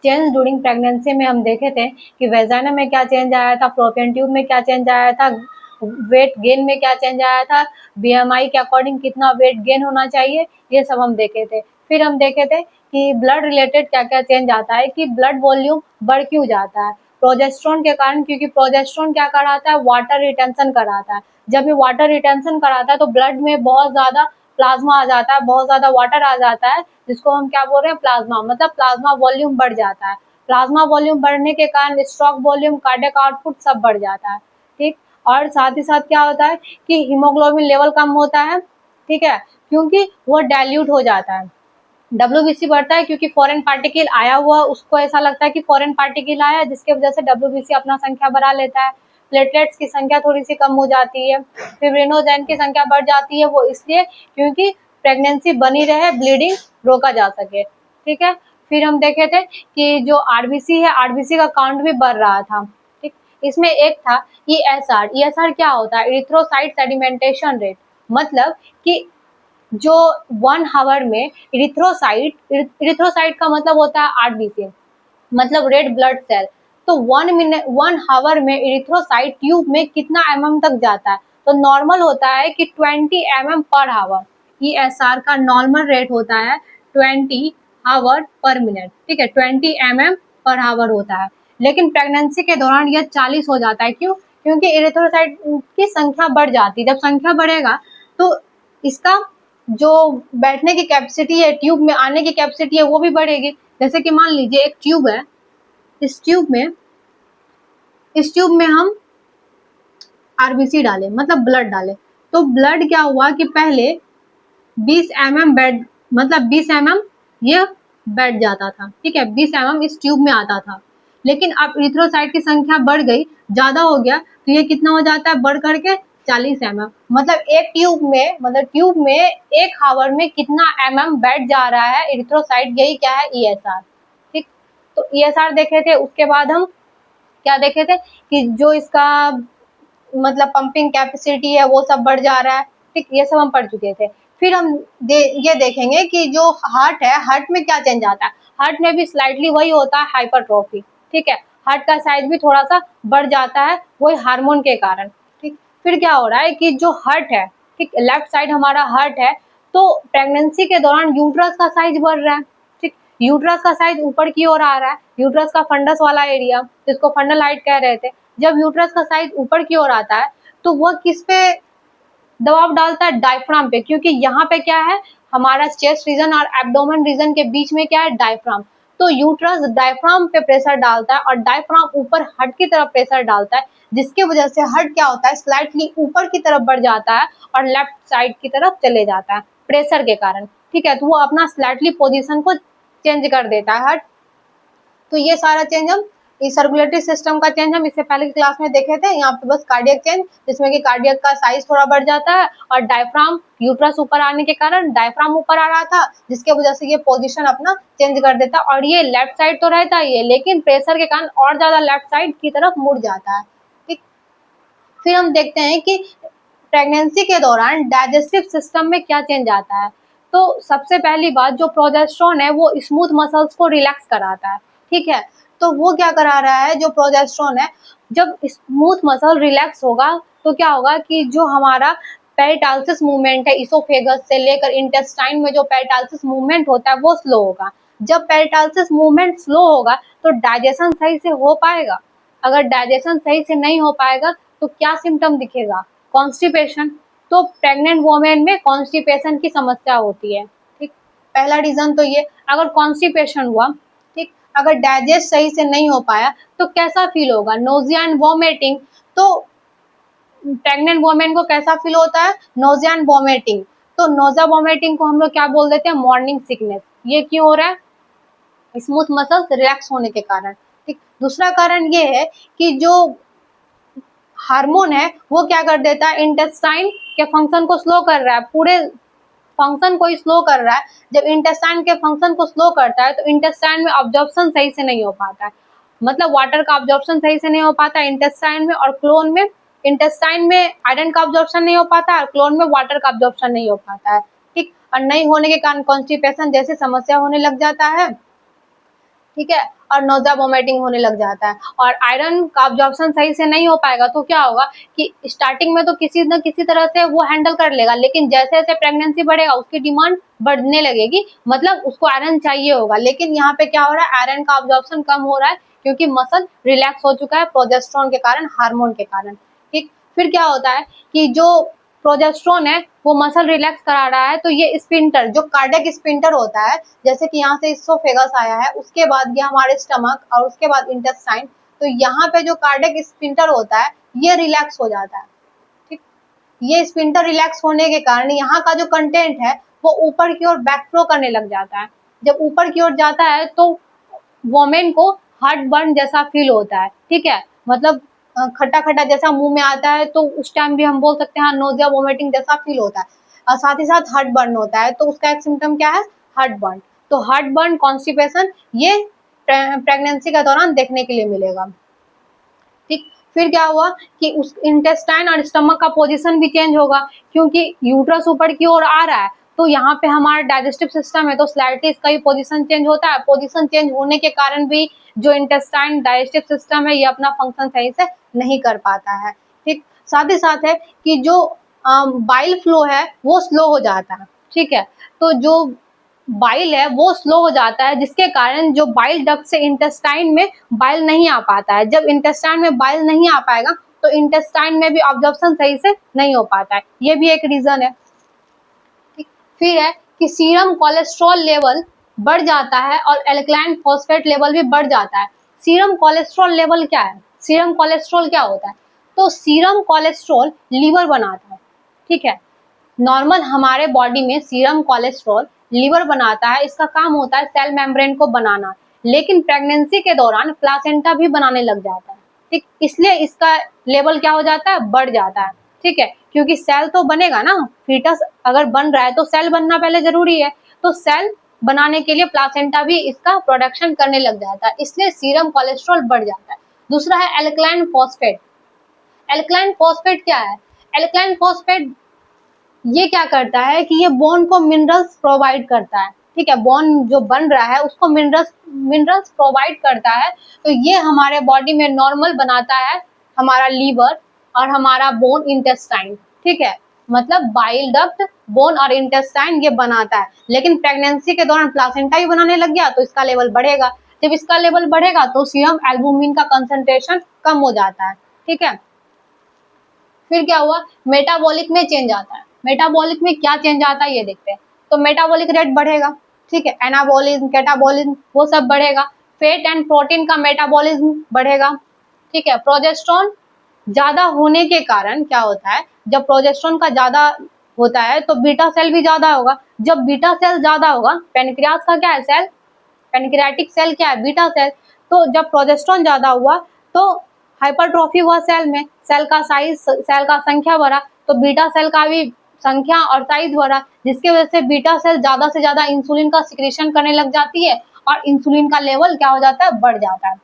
Change during pregnancy में हम देखे थे कि वेजाइना में क्या चेंज आया था, फ्लोपियन ट्यूब में क्या चेंज आया था, वेट गेन में क्या चेंज आया था, बीएमआई के अकॉर्डिंग कितना वेट गेन होना चाहिए, ये सब हम देखे थे। फिर हम देखे थे कि ब्लड रिलेटेड क्या क्या चेंज आता है, कि ब्लड वॉल्यूम बढ़ क्यों जाता है, प्रोजेस्टेरोन के कारण, क्योंकि प्रोजेस्टेरोन क्या कराता है, वाटर रिटेंशन कराता है। जब ये वाटर रिटेंशन कराता है तो ब्लड में बहुत ज्यादा प्लाज्मा आ जाता है, बहुत ज्यादा वाटर आ जाता है, जिसको हम क्या बोल रहे हैं, प्लाज्मा, मतलब प्लाज्मा वॉल्यूम बढ़ जाता है। प्लाज्मा वॉल्यूम बढ़ने के कारण स्ट्रोक वॉल्यूम, कार्डियक आउटपुट सब बढ़ जाता है, ठीक। और साथ ही साथ क्या होता है कि हीमोग्लोबिन लेवल कम होता है, ठीक है, क्योंकि वो डाइल्यूट हो जाता है। डब्ल्यूबीसी बढ़ता है क्योंकि फॉरेन पार्टिकल आया हुआ, उसको ऐसा लगता है कि फॉरेन पार्टिकल आया, जिसके वजह से डब्ल्यूबीसी अपना संख्या बढ़ा लेता है। प्लेटलेट्स की संख्या थोड़ी सी कम हो जाती है, फिब्रिनोजेन की संख्या बढ़ जाती है, वो इसलिए क्योंकि प्रेगनेंसी बनी रहे, ब्लीडिंग रोका जा सके, ठीक है। फिर हम देखे थे कि जो आरबीसी है, आरबीसी का काउंट भी बढ़ रहा था, ठीक। इसमें एक था ईएसआर। ईएसआर क्या होता है, इरिथ्रोसाइट सेडिमेंटेशन रेट, मतलब कि जो 1 हावर में इरिथ्रोसाइट का मतलब होता है आरबीसी, मतलब रेड ब्लड सेल। तो 1 हावर में इरिथ्रोसाइट ट्यूब में कितना एमएम तक जाता है, तो नॉर्मल होता है कि 20 एमएम पर हावर। ईएसआर का नॉर्मल रेट होता है 20 हावर पर मिनट, ठीक है, 20 एमएम पर हावर होता है। लेकिन प्रेगनेंसी के दौरान यह 40 हो जाता है, क्यों? क्योंकि इरिथ्रोसाइट की संख्या बढ़ जाती है। जब संख्या बढ़ेगा तो इसका जो बैठने की कैपेसिटी है, ट्यूब में आने की कैपेसिटी है, वो भी बढ़ेगी। जैसे कि मान लीजिए एक ट्यूब है, इस ट्यूब में हम आरबीसी डाले, मतलब ब्लड डाले, तो ब्लड क्या हुआ कि पहले 20 एमएम बैठ, मतलब 20 एमएम ये बैठ जाता था, ठीक है, 20 एमएम इस ट्यूब में आता था। लेकिन अब इरिथ्रोसाइट की संख्या बढ़ गई, ज्यादा हो गया, तो ये कितना हो जाता है, बढ़ करके 40 एमएम। मतलब एक ट्यूब में 1 हावर में कितना एमएम बैठ जा रहा है इरिथ्रोसाइट, यही क्या है, ईएसआर, ठीक। तो ईएसआर देखे थे। उसके बाद हम क्या देखे थे कि जो इसका मतलब पंपिंग कैपेसिटी है वो सब बढ़ जा रहा है, ठीक, ये सब हम पढ़ चुके थे। फिर हम ये देखेंगे कि जो हार्ट है, हार्ट में क्या चेंज आता है। हार्ट में भी स्लाइटली वही होता है, हाइपरट्रॉफी, ठीक है, हार्ट का साइज भी थोड़ा सा बढ़ जाता है, वही हार्मोन के कारण, ठीक। फिर क्या हो रहा है कि जो हार्ट है, ठीक, लेफ्ट साइड हमारा हार्ट है, तो प्रेगनेंसी के दौरान यूट्रस का साइज बढ़ रहा है, ठीक, यूट्रस का साइज ऊपर की ओर आ रहा है, यूट्रस का फंडस वाला एरिया, जिसको फंडल हाइट कह रहे थे। जब यूट्रस का साइज ऊपर की ओर आता है तो वह किस पे दबाव डालता है, डायफ्राम पे, क्योंकि यहाँ पे क्या है, हमारा चेस्ट रीजन और एब्डोमेन रीजन के बीच में क्या है, डायफ्राम। तो यूट्रस डायफ्राम पे प्रेशर डालता है और डायफ्राम ऊपर हार्ट की तरफ प्रेशर डालता है, जिसके वजह से हार्ट क्या होता है, स्लाइटली ऊपर की तरफ बढ़ जाता है और लेफ्ट साइड की तरफ चले जाता है प्रेशर के कारण, ठीक है। तो वो अपना स्लाइटली पोजिशन को चेंज कर देता है हार्ट। तो ये सारा चेंज हम, इस सर्कुलेटरी सिस्टम का चेंज हम इससे पहले की क्लास में देखे थे। यहाँ पे बस कार्डियक चेंज, जिसमें कि कार्डियक का साइज थोड़ा बढ़ जाता है और डायफ्राम, यूट्रस ऊपर आने के कारण डायफ्राम ऊपर आ रहा था, जिसके वजह से ये पोजीशन अपना चेंज कर देता है। और ये लेफ्ट साइड तो रहता ही है, लेकिन प्रेशर के कारण और ज्यादा लेफ्ट साइड की तरफ मुड़ जाता है, ठीक। फिर हम देखते हैं कि प्रेगनेंसी के दौरान डाइजेस्टिव सिस्टम में क्या चेंज आता है। तो सबसे पहली बात, जो प्रोजेस्टेरोन है वो स्मूथ मसल्स को रिलैक्स कराता है, ठीक है। तो वो क्या करा रहा है, जो प्रोजेस्टेरोन है, जब स्मूथ मसल रिलैक्स होगा तो क्या होगा कि जो हमारा पेरिटालसिस मूवमेंट है, इसोफेगस से लेकर इंटेस्टाइन में जो पेरिटालसिस मूवमेंट होता है वो स्लो होगा। जब पेरिटालसिस मूवमेंट स्लो होगा तो डाइजेशन सही से हो पाएगा। अगर डाइजेशन सही से नहीं हो पाएगा तो क्या सिम्टम दिखेगा, कॉन्स्टिपेशन। तो प्रेग्नेंट वोमेन में कॉन्स्टिपेशन की समस्या होती है, ठीक। पहला रीजन तो ये, अगर कॉन्स्टिपेशन हुआ, ठीक, अगर डाइजेस्ट सही से नहीं हो पाया तो कैसा फील होगा, नोजिया एंड वॉमिटिंग। तो प्रेग्नेंट वोमेन को कैसा फील होता है, नोजिया एंड वॉमिटिंग। तो नोजिया वॉमिटिंग को हम लोग क्या बोल देते हैं, मॉर्निंग सिकनेस। ये क्यों हो रहा है, स्मूथ मसल्स रिलैक्स होने के कारण, ठीक। दूसरा कारण ये है कि जो हार्मोन है वो क्या कर देता है, इंटेस्टाइन के फंक्शन को स्लो कर रहा है, पूरे फंक्शन को ही स्लो कर रहा है। जब इंटेस्टाइन के फंक्शन को स्लो करता है तो इंटेस्टाइन में ऑब्जॉर्प्शन सही से नहीं हो पाता है, मतलब वाटर का ऑब्जॉर्प्शन सही से नहीं हो पाता है इंटेस्टाइन में, और क्लोन में, इंटेस्टाइन में आयरन का ऑब्जॉर्प्शन नहीं हो पाता है और क्लोन में वाटर का ऑब्जॉर्प्शन नहीं हो पाता है, ठीक। और नहीं होने के कारण कॉन्स्टिपेशन जैसी समस्या होने लग जाता है। ठीक है, और नोज़िया वोमिटिंग होने लग जाता है। और आयरन का अब्जॉर्प्शन सही से नहीं हो पाएगा तो क्या होगा कि स्टार्टिंग में तो किसी न किसी तरह से वो हैंडल कर लेगा, लेकिन जैसे जैसे प्रेगनेंसी बढ़ेगा उसकी डिमांड बढ़ने लगेगी, मतलब उसको आयरन चाहिए होगा। लेकिन यहाँ पे क्या हो रहा है, आयरन का अब्जॉर्प्शन कम हो रहा है क्योंकि मसल रिलैक्स हो चुका है प्रोजेस्टेरोन के कारण, हार्मोन के कारण। ठीक, फिर क्या होता है कि जो प्रोजेस्टेरोन है वो मसल रिलैक्स करा रहा है, तो ये स्पिंटर, जो कार्डियक स्पिंटर होता है, जैसे कि यहाँ से इसोफेगस आया है, उसके बाद ये हमारे स्टमक और उसके बाद इंटेस्टाइन, तो यहाँ पे जो कार्डियक स्पिंटर होता है ये रिलैक्स हो जाता है। ठीक, ये स्पिंटर रिलैक्स होने के कारण यहाँ का जो कंटेंट है वो ऊपर की ओर बैकफ्लो करने लग जाता है। जब ऊपर की ओर जाता है तो वोमेन को हार्ट बर्न जैसा फील होता है। ठीक है, मतलब खट्टा खट्टा जैसा मुंह में आता है, तो उस टाइम भी हम बोल सकते हैं नोजिया वोमिटिंग जैसा फील होता है। और साथ ही साथ हार्ट बर्न होता है, तो उसका एक सिम्टम क्या है, हार्ट बर्न। तो हार्ट बर्न, कॉन्स्टिपेशन, ये प्रेगनेंसी के दौरान देखने के लिए मिलेगा। ठीक, फिर क्या हुआ कि उस इंटेस्टाइन और स्टमक का पोजीशन भी चेंज होगा, क्योंकि यूट्रस ऊपर की ओर आ रहा है, तो यहाँ पे हमारा डाइजेस्टिव सिस्टम है, तो स्लाइटली इसका भी पोजीशन चेंज होता है। पोजीशन चेंज होने के कारण भी जो इंटेस्टाइन डाइजेस्टिव सिस्टम है ये अपना फंक्शन सही से नहीं कर पाता है। ठीक, साथ ही साथ है कि जो बाइल फ्लो है वो स्लो हो जाता है। ठीक है, तो जो बाइल है वो स्लो हो जाता है, जिसके कारण जो बाइल डक्ट से इंटेस्टाइन में बाइल नहीं आ पाता है। जब इंटेस्टाइन में बाइल नहीं आ पाएगा तो इंटेस्टाइन में भी ऑब्जॉर्प्शन सही से नहीं हो पाता है, ये भी एक रीजन है। ठीक, फिर है कि सीरम कोलेस्ट्रॉल लेवल बढ़ जाता है और एल्कलाइन फॉस्फेट लेवल भी बढ़ जाता है। सीरम कोलेस्ट्रॉल लेवल क्या है, सीरम कोलेस्ट्रॉल क्या होता है, तो सीरम कोलेस्ट्रॉल लीवर बनाता है। ठीक है, नॉर्मल हमारे बॉडी में सीरम कोलेस्ट्रॉल लीवर बनाता है, इसका काम होता है सेल मेम्ब्रेन को बनाना, लेकिन प्रेगनेंसी के दौरान प्लासेंटा भी बनाने लग जाता है। ठीक, इसलिए इसका लेवल क्या हो जाता है, बढ़ जाता है। ठीक है, क्योंकि सेल तो बनेगा ना, फीटस अगर बन रहा है तो सेल बनना पहले जरूरी है, तो सेल बनाने के लिए प्लासेंटा भी इसका प्रोडक्शन करने लग जाता है, इसलिए सीरम कोलेस्ट्रॉल बढ़ जाता है। दूसरा है एल्कलाइन फॉस्फेट। एल्कलाइन फॉस्फेट क्या है, एल्कलाइन फॉस्फेट ये क्या करता है कि ये बोन को मिनरल्स प्रोवाइड करता है। ठीक है, बोन जो बन रहा है उसको मिनरल्स प्रोवाइड करता है, तो ये हमारे बॉडी में नॉर्मल बनाता है हमारा लीवर और हमारा बोन इंटेस्टाइन। ठीक है, मतलब बाइल डक्ट, बोन और इंटेस्टाइन ये बनाता है, लेकिन प्रेगनेंसी के दौरान प्लासेंटा ही बनाने लग गया तो इसका लेवल बढ़ेगा। जब इसका लेवल बढ़ेगा तो सीरम एल्बुमिन का कंसंट्रेशन कम हो जाता है। ठीक है, फिर क्या हुआ, मेटाबॉलिक में चेंज आता है। मेटाबॉलिक में क्या चेंज आता है ये देखते हैं। तो मेटाबॉलिक रेट बढ़ेगा। ठीक है, एनाबॉलिज्म, कैटाबॉलिज्म वो सब बढ़ेगा। फैट एंड प्रोटीन का मेटाबॉलिज्म बढ़ेगा। ठीक है, प्रोजेस्टेरोन ज्यादा होने के कारण क्या होता है, जब प्रोजेस्टेरोन का ज्यादा होता है तो बीटा सेल भी ज्यादा होगा। जब बीटा सेल ज्यादा होगा, पेनक्रियास का क्या है सेल, पेनक्रियाटिक सेल क्या है, बीटा सेल, तो जब प्रोजेस्टेरोन ज्यादा हुआ तो हाइपरट्रॉफी हुआ सेल में, सेल का साइज, सेल का संख्या बढ़ा, तो बीटा सेल का भी संख्या और साइज बढ़ा, जिसकी वजह से बीटा सेल ज्यादा से ज्यादा इंसुलिन का सिक्रेशन करने लग जाती है और इंसुलिन का लेवल क्या हो जाता है, बढ़ जाता है।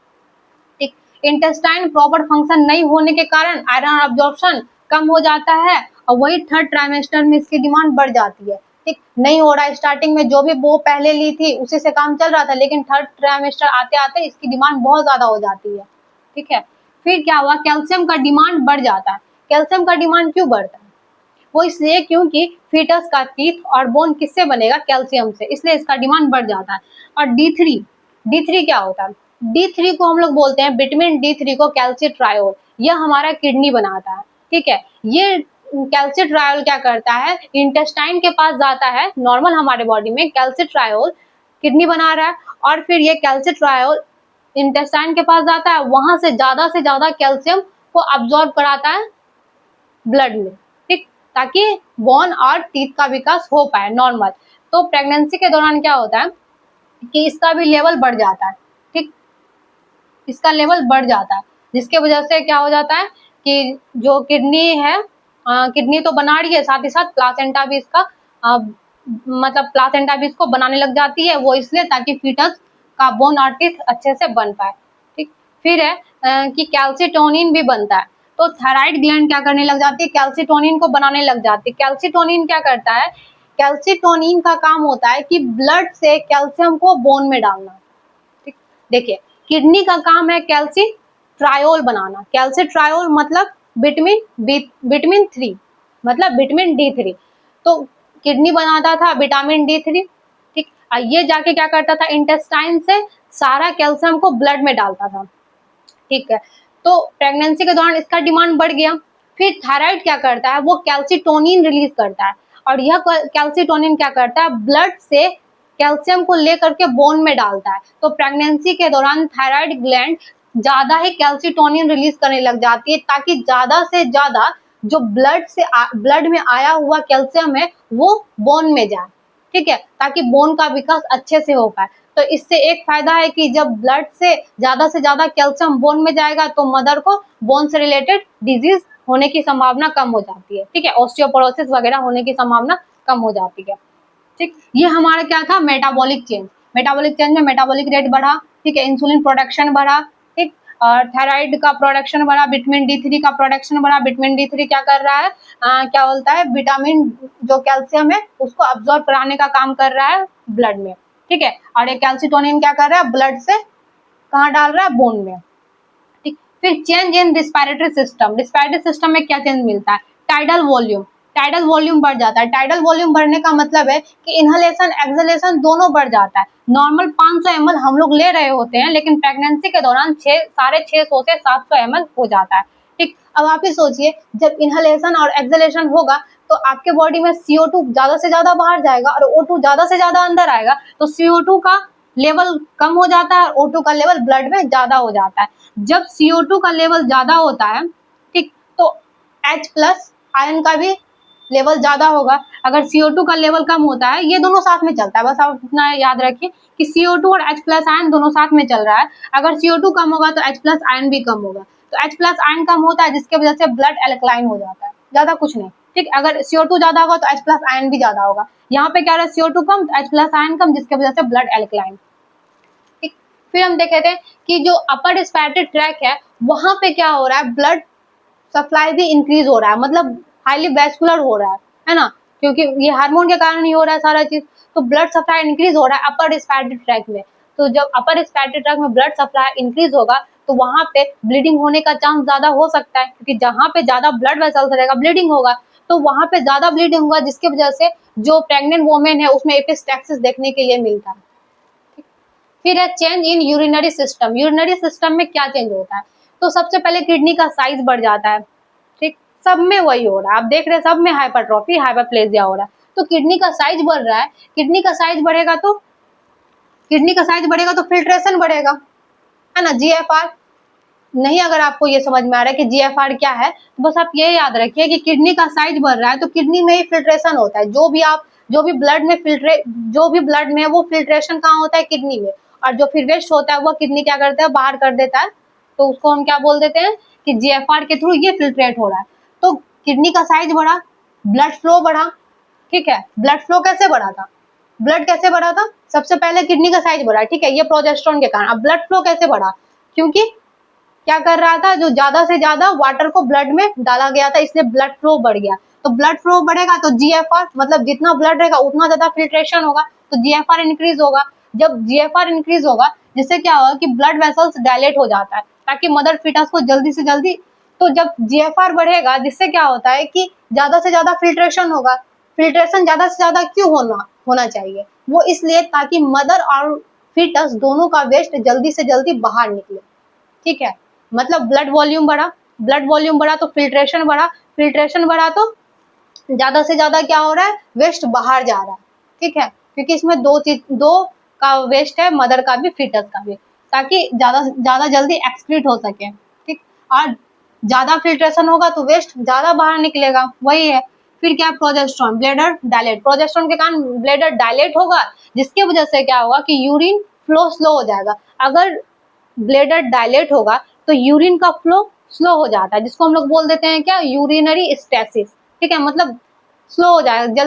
ठीक, इंटेस्टाइन प्रॉपर फंक्शन नहीं होने के कारण आयरन अब्जॉर्प्शन कम हो जाता है और वही थर्ड ट्राइमेस्टर में इसकी डिमांड बढ़ जाती है। ठीक, नहीं हो रहा है, स्टार्टिंग में जो भी वो पहले ली थी उसी से काम चल रहा था, लेकिन थर्ड ट्राइमेस्टर आते आते इसकी डिमांड बहुत ज्यादा हो जाती है। ठीक है, फिर क्या हुआ, कैल्शियम का डिमांड बढ़ जाता है। कैल्शियम का डिमांड क्यों बढ़ता है, वो इसलिए क्योंकि फीटस का टीथ और बोन किससे बनेगा, कैल्शियम से, इसलिए इसका डिमांड बढ़ जाता है। और डी3 क्या होता है, डी3 को हम लोग बोलते हैं विटामिन डी3 को कैल्सिट्रायोल, यह हमारा किडनी बनाता है। ठीक है, ये कैल्सिट्रायोल क्या करता है, इंटेस्टाइन के पास जाता है, नॉर्मल हमारे बॉडी में कैल्सिट्रायोल किडनी बना रहा है, और फिर ये कैल्सिट्रायोल इंटेस्टाइन के पास जाता है, वहां से ज्यादा कैल्शियम को अब्सॉर्ब कराता है ब्लड में। ठीक, ताकि बोन और टीथ का विकास हो पाए नॉर्मल। तो प्रेगनेंसी के दौरान क्या होता है कि इसका भी लेवल बढ़ जाता है। ठीक, इसका लेवल बढ़ जाता है, जिसके वजह से क्या हो जाता है कि जो किडनी है, किडनी तो बना रही है, साथ ही साथ प्लासेंटा भी इसका मतलब प्लासेंटा भी इसको बनाने लग जाती है, वो इसलिए ताकि फीटस का बोन और टीथ अच्छे से बन पाए। ठीक, फिर है कि कैल्सिटोनिन भी बनता है, तो थायराइड ग्लैंड क्या करने लग जाती है, कैल्सिटोनिन को बनाने लग जाती है। कैल्सिटोनिन क्या करता है, कैल्सिटोनिन का काम होता है कि ब्लड से कैल्शियम को बोन में डालना। ठीक, देखिए किडनी का काम है कैल्सिट्रायोल बनाना। कैल्सिट्रायोल मतलब विटामिन 3, मतलब विटामिन D3। तो किडनी बनाता था विटामिन D3, ठीक। ये जाके क्या करता था, इंटेस्टाइन से सारा कैल्शियम को ब्लड में डालता था, ठीक है। तो प्रेगनेंसी के दौरान इसका डिमांड बढ़ गया। फिर थायराइड क्या करता है, वो कैल्सिटोनिन रिलीज करता है, और यह कैल्सिटोनिन क्या करता है, ब्लड से कैल्शियम को लेकर के बोन में डालता है। तो प्रेगनेंसी के दौरान थायराइड ग्लैंड ज्यादा ही कैल्सिटोनिन रिलीज करने लग जाती है, ताकि ज्यादा से ज्यादा जो ब्लड में आया हुआ कैल्शियम है वो बोन में जाए, ठीक है, ताकि बोन का विकास अच्छे से हो पाए। तो इससे एक फायदा है कि जब ब्लड से ज्यादा कैल्शियम बोन में जाएगा तो मदर को बोन से रिलेटेड डिजीज होने की संभावना कम हो जाती है, ठीक है, ऑस्टियोपोरोसिस वगैरह होने की संभावना कम हो जाती है, ठीक। ये हमारा क्या था, मेटाबॉलिक चेंज। मेटाबॉलिक चेंज में मेटाबॉलिक रेट बढ़ा, ठीक है, इंसुलिन प्रोडक्शन बढ़ा, ठीक, और थायराइड का प्रोडक्शन बढ़ा, विटामिन D3 का प्रोडक्शन बढ़ा। विटामिन D3 क्या कर रहा है, क्या बोलता है, विटामिन जो कैल्शियम है उसको अब्सॉर्ब कराने का काम कर रहा है ब्लड में, ठीक है। और ये कैल्सिटोनिन क्या कर रहा है, ब्लड से कहाँ डाल रहा है, बोन में, ठीक। फिर change in respiratory system. Respiratory system में क्या चेंज मिलता है, टाइडल वॉल्यूम। टाइडल वॉल्यूम बढ़ जाता है। टाइडल वॉल्यूम बढ़ने का मतलब है कि इनहलेशन एक्सहेलेशन दोनों बढ़ जाता है। नॉर्मल 500 ml हम लोग ले रहे होते हैं, लेकिन प्रेगनेंसी के दौरान 650 से 700 ml हो जाता है, ठीक। अब आप ही सोचिए, जब इनहलेशन और एक्सहेलेशन होगा तो आपके बॉडी में CO2 ज्यादा से ज्यादा बाहर जाएगा और O2 ज्यादा से ज्यादा अंदर आएगा, तो CO2 का लेवल कम हो जाता है और O2 का लेवल ब्लड में ज्यादा हो जाता है। जब CO2 का लेवल ज्यादा होता है, ठीक, तो H+ आयन का भी लेवल ज्यादा होगा। अगर CO2 का लेवल कम होता है, ये दोनों साथ में चलता है, बस आप इतना याद रखिए कि CO2 और H+ आयन दोनों साथ में चल रहा है। अगर CO2 कम होगा तो H+ आयन भी कम होगा। तो H+ आयन कम होता है, जिसके वजह से ब्लड एल्कलाइन हो जाता है, ज्यादा कुछ नहीं, ठीक। अगर CO2 ज्यादा होगा तो H+ आयन भी ज्यादा होगा। यहाँ पे क्या रहा है, CO2 कम तो H+ आयन कम, जिसके वजह से ब्लड एल्कलाइन, ठीक। फिर हम देखे थे कि जो अपर रिस्पिरेटरी ट्रैक है, वहां पे क्या हो रहा है, ब्लड सप्लाई भी इंक्रीज हो रहा है, मतलब हाईली वैस्कुलर हो रहा है ना, क्योंकि ये हार्मोन के कारण ही हो रहा है सारा चीज। तो ब्लड सप्लाई इंक्रीज हो रहा है अपर रिस्पिरेटरी ट्रैक में। तो जब अपर रिस्पिरेटरी ट्रैक में ब्लड सप्लाई इंक्रीज होगा तो वहां पे ब्लीडिंग होने का चांस ज्यादा हो सकता है, क्योंकि जहां पे ज्यादा ब्लड वेसल्स रहेगा ब्लीडिंग होगा, तो वहां पे ज्यादा ब्लीडिंग होगा, जिसकी वजह से जो प्रेग्नेंट वोमेन है उसमें एपिस्टैक्सिस देखने के लिए मिलता है। फिर है change in urinary system. Urinary system में क्या चेंज होता है, तो सबसे पहले किडनी का साइज बढ़ जाता है, ठीक, सब में वही हो रहा है, आप देख रहे हैं सब में हाइपरट्रॉफी हाइपरप्लेजिया हो रहा है। तो किडनी का साइज बढ़ रहा है, किडनी का साइज बढ़ेगा तो फिल्ट्रेशन बढ़ेगा, है ना। GFR नहीं, अगर आपको ये समझ में आ रहा है कि GFR क्या है, तो बस आप ये याद रखिए कि किडनी का साइज बढ़ रहा है तो किडनी में ही फिल्ट्रेशन होता है। जो भी ब्लड में है वो फिल्ट्रेशन कहाँ होता है, किडनी में। और जो फिर वेस्ट होता है वो किडनी क्या करता है, बाहर कर देता है। तो उसको हम क्या बोल देते हैं कि GFR के थ्रू ये फिल्ट्रेट हो रहा है। तो किडनी का साइज बढ़ा, ब्लड फ्लो बढ़ा, ठीक है। ब्लड फ्लो कैसे बढ़ा था, ब्लड कैसे बढ़ा था, सबसे पहले किडनी का साइज बढ़ा, ठीक है, ये प्रोजेस्टेरोन के कारण। अब ब्लड फ्लो कैसे बढ़ा, क्योंकि क्या कर रहा था, जो ज्यादा से ज्यादा वाटर को ब्लड में डाला गया था, इसलिए ब्लड फ्लो बढ़ गया। तो ब्लड फ्लो बढ़ेगा तो GFR, मतलब जितना ब्लड रहेगा उतना ज्यादा फिल्ट्रेशन होगा, तो GFR इंक्रीज होगा। जब GFR इंक्रीज होगा, जिससे क्या होगा कि ब्लड वेसल्स डायलेट हो जाता है, ताकि मदर फीटस को जल्दी से जल्दी। तो जब GFR बढ़ेगा, जिससे क्या होता है कि ज्यादा से ज्यादा फिल्ट्रेशन होगा। फिल्ट्रेशन ज्यादा से ज्यादा क्यों होना चाहिए, वो इसलिए ताकि मदर और फीटस दोनों का वेस्ट जल्दी से जल्दी बाहर निकले, ठीक है। मतलब ब्लड वॉल्यूम बढ़ा तो फिल्ट्रेशन बढ़ा तो ज्यादा से ज्यादा क्या हो रहा है, वेस्ट बाहर जा रहा है, ठीक है, क्योंकि इसमें दो का वेस्ट है, मदर का भी फीटस का भी, ताकि ज्यादा जल्दी एक्सक्रीट हो सके, ठीक। और ज्यादा फिल्ट्रेशन होगा तो वेस्ट ज्यादा बाहर निकलेगा, वही है। फिर क्या, प्रोजेस्टेरोन, ब्लैडर डायलेट। प्रोजेस्टेरोन के कारण ब्लैडर डायलेट होगा, जिसकी वजह से क्या होगा कि यूरिन फ्लो स्लो हो जाएगा। अगर ब्लैडर डायलेट होगा तो यूरिन का फ्लो स्लो हो जाता है, जिसको हम लोग बोल देते हैं क्या, यूरिनरी स्टेसिस, ठीक है, मतलब स्लो हो जाएगा,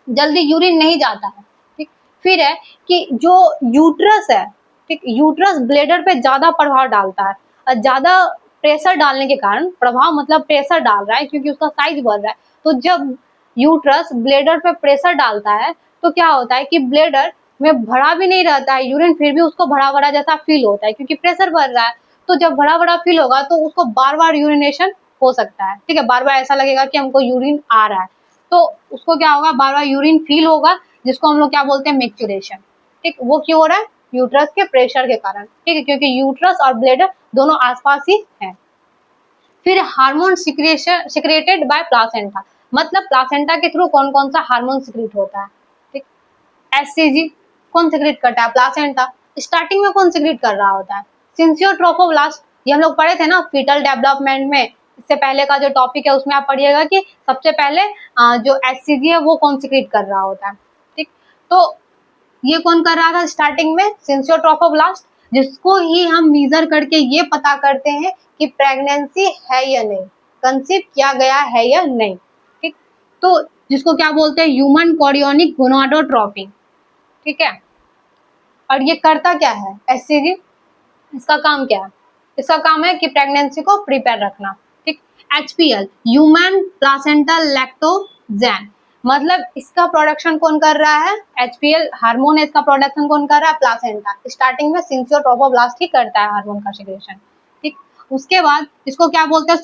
जल्दी यूरिन नहीं जाता है, ठीक। फिर है कि जो यूट्रस है, ठीक, यूट्रस ब्लैडर पे ज्यादा प्रभाव डालता है, और ज्यादा प्रेशर डालने के कारण, प्रभाव मतलब प्रेशर डाल रहा है क्योंकि उसका साइज बढ़ रहा है। तो जब यूट्रस ब्लैडर पे प्रेशर डालता है तो क्या होता है कि ब्लैडर में भरा भी नहीं रहता है यूरिन, फिर भी उसको भरा भरा जैसा फील होता है क्योंकि प्रेशर बढ़ रहा है। तो जब भरा भरा फील होगा तो उसको बार बार यूरिनेशन हो सकता है, ठीक है, बार बार ऐसा लगेगा कि हमको यूरिन आ रहा है, तो उसको क्या होगा, बार बार यूरिन फील होगा, जिसको हम लोग क्या बोलते हैं, मेक्चुरेशन। ठीक, वो क्यों हो रहा है, यूट्रस के प्रेशर के कारण, ठीक है, क्योंकि यूट्रस और ब्लैडर दोनों आसपास ही है। फिर हार्मोन सिक्रेटेड बाय प्लासेंटा, मतलब प्लासेंटा के थ्रू कौन कौन सा हार्मोन सिक्रेट होता है, ठीक, एचसीजी कौन सिक्रेट करता है, प्लासेंटा। स्टार्टिंग में कौन सिक्रेट कर रहा होता है, सिंसियोट्रोफोब्लास्ट, ये हम लोग पढ़े थे ना फीटल डेवलपमेंट में, इससे पहले का जो टॉपिक है उसमें आप पढ़िएगा कि सबसे पहले जो एचसीजी है वो कौन सिक्रेट कर रहा होता है, ठीक। तो ये कौन कर रहा था स्टार्टिंग में, सिंसियोट्रोफोब्लास्ट, जिसको ही हम मीजर करके ये पता करते हैं कि प्रेगनेंसी है या नहीं, कंसीव किया गया है या नहीं, ठीक। तो जिसको क्या बोलते हैं, ह्यूमन कोरियोनिक गोनाडोट्रोपिन, ठीक है। और ये करता क्या है एचसीजी, इसका काम क्या है, इसका काम है कि प्रेगनेंसी को प्रिपेयर रखना, ठीक। एचपीएल, ह्यूमन प्लासेंटल लैक्टोजेन, मतलब इसका प्रोडक्शन कौन कर रहा है, एचपीएल हार्मोन है, इसका प्रोडक्शन कौन कर रहा है, प्लासेंटा। स्टार्टिंग में सिंसियोट्रोफोब्लास्ट ही करता है हार्मोन का सिक्रेशन, ठीक। उसके बाद इसको क्या बोलते हैं,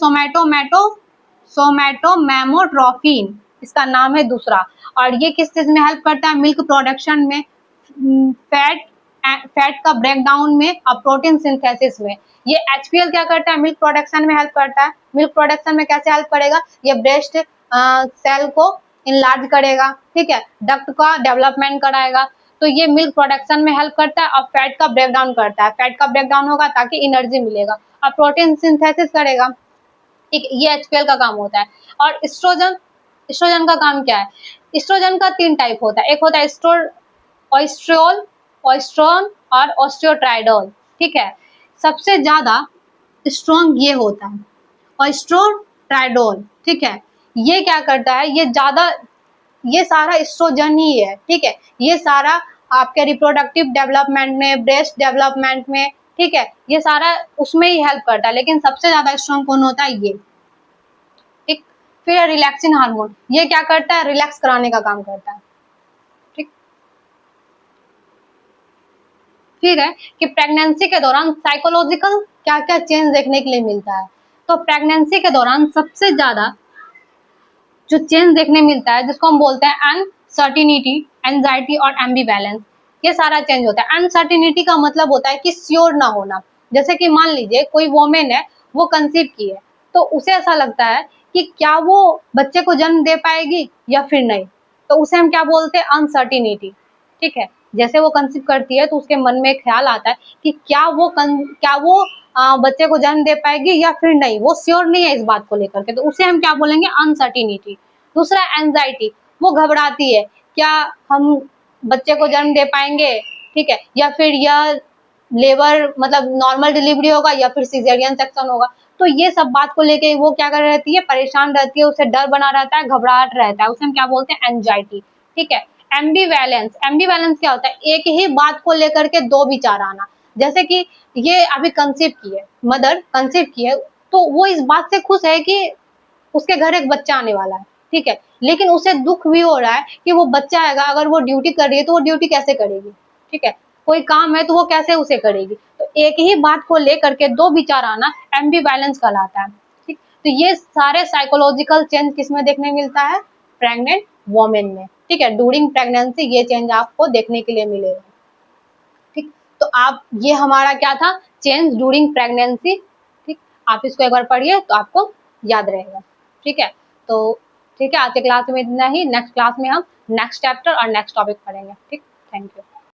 सोमैटोमेमोट्रोफिन, इसका नाम है दूसरा। और ये किस चीज में हेल्प करता है, मिल्क प्रोडक्शन में, फैट का ब्रेकडाउन में और प्रोटीन सिंथेसिस में। ये एचपीएल क्या करता है, मिल्क प्रोडक्शन में हेल्प करता है। मिल्क प्रोडक्शन में कैसे हेल्प करेगा, ये ब्रेस्ट सेल को इनलार्ज करेगा, ठीक है, डक्ट का डेवलपमेंट कराएगा, तो ये मिल्क प्रोडक्शन में हेल्प करता है। और फैट का ब्रेकडाउन करता है, फैट का ब्रेकडाउन होगा ताकि एनर्जी मिलेगा, और प्रोटीन सिंथेसिस करेगा, ठीक, ये एचपीएल का काम होता है। और एस्ट्रोजन, एस्ट्रोजन का काम क्या है, एस्ट्रोजन का 3 टाइप होता है, एक होता है ऑयस्ट्रियोल, ऑयस्ट्रोन और ऑस्टियोट्राइडोल, ठीक है। सबसे ज्यादा स्ट्रॉन्ग ये होता है ऑयस्ट्रोट्राइडोल, ठीक है। ये क्या करता है, ये ज्यादा, ये सारा एस्ट्रोजन ही है, ठीक है, ये सारा आपके रिप्रोडक्टिव डेवलपमेंट में, ब्रेस्ट डेवलपमेंट में, ठीक है, ये सारा उसमें ही हेल्प करता है, लेकिन सबसे ज्यादा स्ट्रॉन्ग कौन होता है, ये, ठीक। फिर रिलैक्सिन हार्मोन, ये क्या करता है, रिलैक्स कराने का काम करता है, ठीक। फिर है कि प्रेगनेंसी के दौरान साइकोलॉजिकल क्या क्या चेंज देखने के लिए मिलता है। तो प्रेगनेंसी के दौरान सबसे ज्यादा जो चेंज देखने मिलता है, जिसको हम बोलते हैं अनसर्टिनिटी, एंजाइटी और एम्बिवैलेंस, ये सारा चेंज होता है। अनसर्टिनिटी का मतलब होता है कि श्योर ना होना, जैसे कि मान लीजिए कोई वोमेन है, वो कंसीव की है, तो उसे ऐसा लगता है कि क्या वो बच्चे को जन्म दे पाएगी या फिर नहीं, तो उसे हम क्या बोलते हैं, अनसर्टिनिटी, ठीक है। जैसे वो कंसीव करती है तो उसके मन में ख्याल आता है कि क्या वो बच्चे को जन्म दे पाएगी या फिर नहीं, वो श्योर नहीं है इस बात को लेकर के, तो उसे हम क्या बोलेंगे, अनसर्टिनिटी। दूसरा एंजाइटी, वो घबराती है, क्या हम बच्चे को जन्म दे पाएंगे, ठीक है, या फिर यह लेबर मतलब नॉर्मल डिलीवरी होगा या फिर सिजेरियन सेक्शन होगा, तो ये सब बात को लेके वो क्या कर रहती है, परेशान रहती है, उसे डर बना रहता है, घबराहट रहता है, उसे हम क्या बोलते हैं, एंजाइटी, ठीक है। एम्बीवैलेंस, एम्बीवैलेंस क्या होता है, एक ही बात को लेकर के दो विचार आना, जैसे कि ये अभी कंसीव की है, मदर कंसीव की है, तो वो इस बात से खुश है कि उसके घर एक बच्चा आने वाला है, ठीक है, लेकिन उसे दुख भी हो रहा है कि वो बच्चा आएगा, अगर वो ड्यूटी कर रही है तो वो ड्यूटी कैसे करेगी, ठीक है, कोई काम है तो वो कैसे उसे करेगी, तो एक ही बात को लेकर के दो विचार आना एम्बीवैलेंस कहलाता है, ठीक। तो ये सारे साइकोलॉजिकल चेंज किसमें देखने मिलता है, प्रेग्नेंट वोमेन में, ठीक है, ड्यूरिंग प्रेगनेंसी ये चेंज आपको देखने के लिए मिलेगा, ठीक। तो आप, ये हमारा क्या था, चेंज ड्यूरिंग प्रेगनेंसी, ठीक, आप इसको एक बार पढ़िए तो आपको याद रहेगा, ठीक है। तो ठीक है, आज के क्लास में इतना ही, नेक्स्ट क्लास में हम नेक्स्ट चैप्टर और नेक्स्ट टॉपिक पढ़ेंगे, ठीक। Thank you.